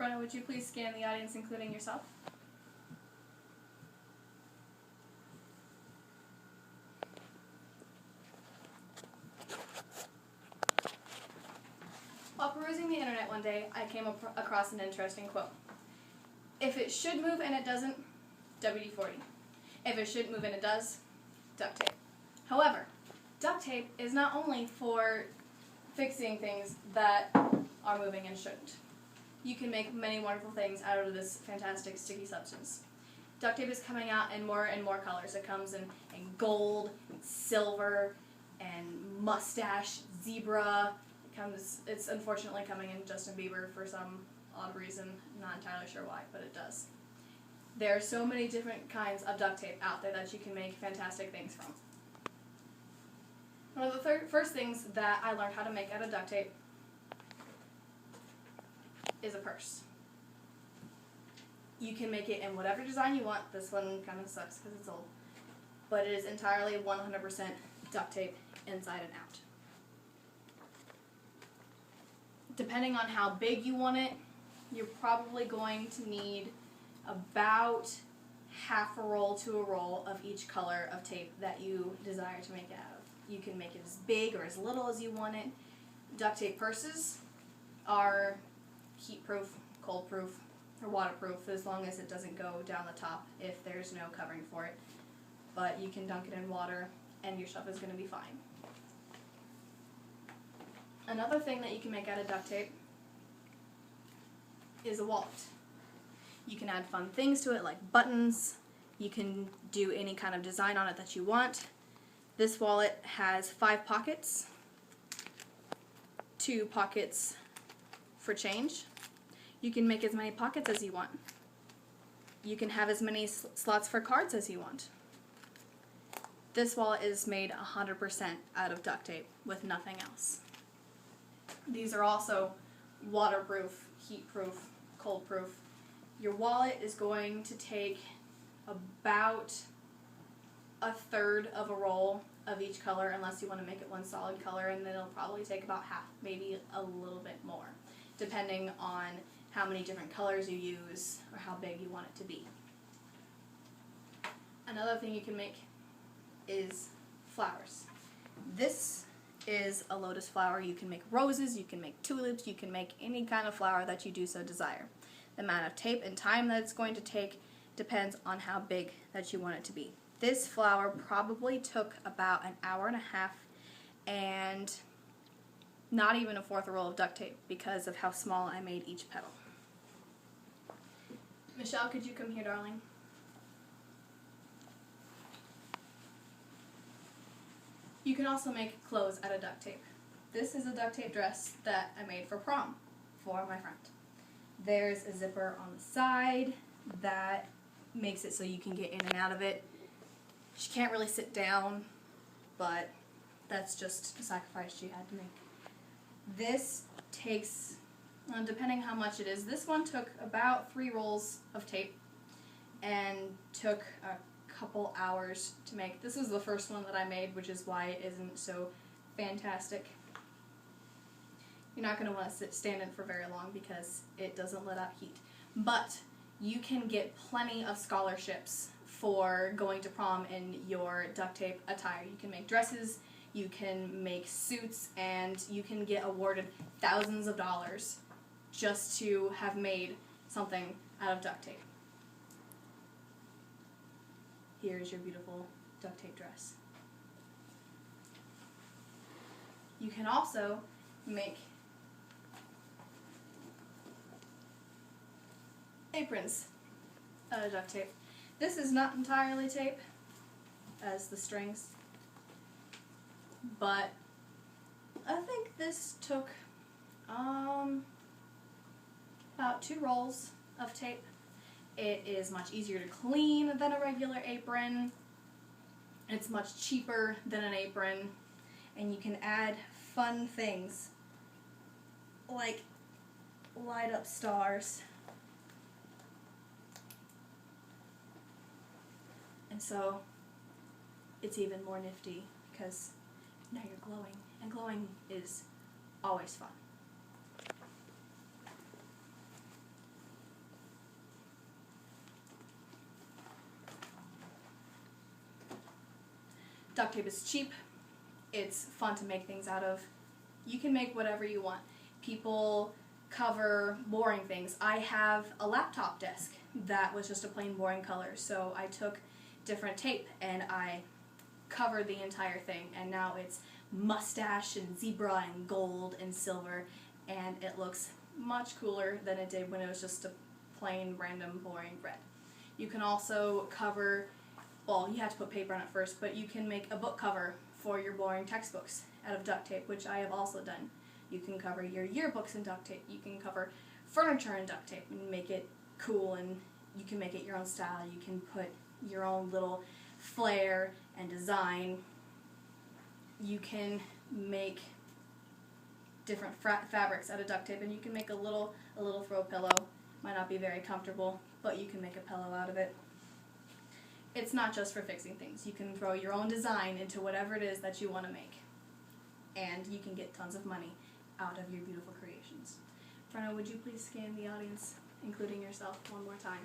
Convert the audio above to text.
Brenna, would you please scan the audience, including yourself? While perusing the internet one day, I came across an interesting quote. If it should move and it doesn't, WD-40. If it shouldn't move and it does, duct tape. However, duct tape is not only for fixing things that are moving and shouldn't. You can make many wonderful things out of this fantastic sticky substance. Duct tape is coming out in more and more colors. It comes in gold, silver, and mustache, zebra. It's unfortunately coming in Justin Bieber for some odd reason. Not entirely sure why, but it does. There are so many different kinds of duct tape out there that you can make fantastic things from. One of the first things that I learned how to make out of duct tape is a purse. You can make it in whatever design you want. This one kind of sucks because it's old. But it is entirely 100% duct tape inside and out. Depending on how big you want it, you're probably going to need about half a roll to a roll of each color of tape that you desire to make it out of. You can make it as big or as little as you want it. Duct tape purses are heat-proof, cold-proof, or waterproof as long as it doesn't go down the top if there's no covering for it. But you can dunk it in water and your stuff is going to be fine. Another thing that you can make out of duct tape is a wallet. You can add fun things to it like buttons. You can do any kind of design on it that you want. This wallet has 5 pockets, 2 pockets for change. You can make as many pockets as you want. You can have as many slots for cards as you want. This wallet is made 100% out of duct tape with nothing else. These are also waterproof, heat-proof, cold-proof. Your wallet is going to take about a third of a roll of each color unless you want to make it one solid color, and then it'll probably take about half, maybe a little bit more, depending on how many different colors you use or how big you want it to be. Another thing you can make is flowers. This is a lotus flower. You can make roses, you can make tulips, you can make any kind of flower that you do so desire. The amount of tape and time that it's going to take depends on how big that you want it to be. This flower probably took about an hour and a half and not even a fourth roll of duct tape because of how small I made each petal. Michelle, could you come here, darling? You can also make clothes out of duct tape. This is a duct tape dress that I made for prom for my friend. There's a zipper on the side that makes it so you can get in and out of it. She can't really sit down, but that's just a sacrifice she had to make. This takes, depending how much it is, this one took about 3 rolls of tape and took a couple hours to make. This is the first one that I made, which is why it isn't so fantastic. You're not going to want to stand in for very long because it doesn't let out heat. But you can get plenty of scholarships for going to prom in your duct tape attire. You can make dresses, you can make suits, and you can get awarded thousands of dollars just to have made something out of duct tape. Here's your beautiful duct tape dress. You can also make aprons out of duct tape. This is not entirely tape, as the strings, but I think this took about 2 rolls of tape. It is much easier to clean than a regular apron. It's much cheaper than an apron, and you can add fun things like light up stars. And so it's even more nifty because now you're glowing, and glowing is always fun. Duct tape is cheap. It's fun to make things out of. You can make whatever you want. People cover boring things. I have a laptop desk that was just a plain boring color, so I took different tape and I covered the entire thing, and now it's mustache and zebra and gold and silver, and it looks much cooler than it did when it was just a plain random boring red. You can also cover, well, you have to put paper on it first, but you can make a book cover for your boring textbooks out of duct tape, which I have also done. You can cover your yearbooks in duct tape. You can cover furniture in duct tape and make it cool, and you can make it your own style. You can put your own little flair and design. You can make different fabrics out of duct tape, and you can make a little throw pillow. Might not be very comfortable, but you can make a pillow out of it. It's not just for fixing things. You can throw your own design into whatever it is that you want to make, and you can get tons of money out of your beautiful creations. Brenna, would you please scan the audience, including yourself, one more time?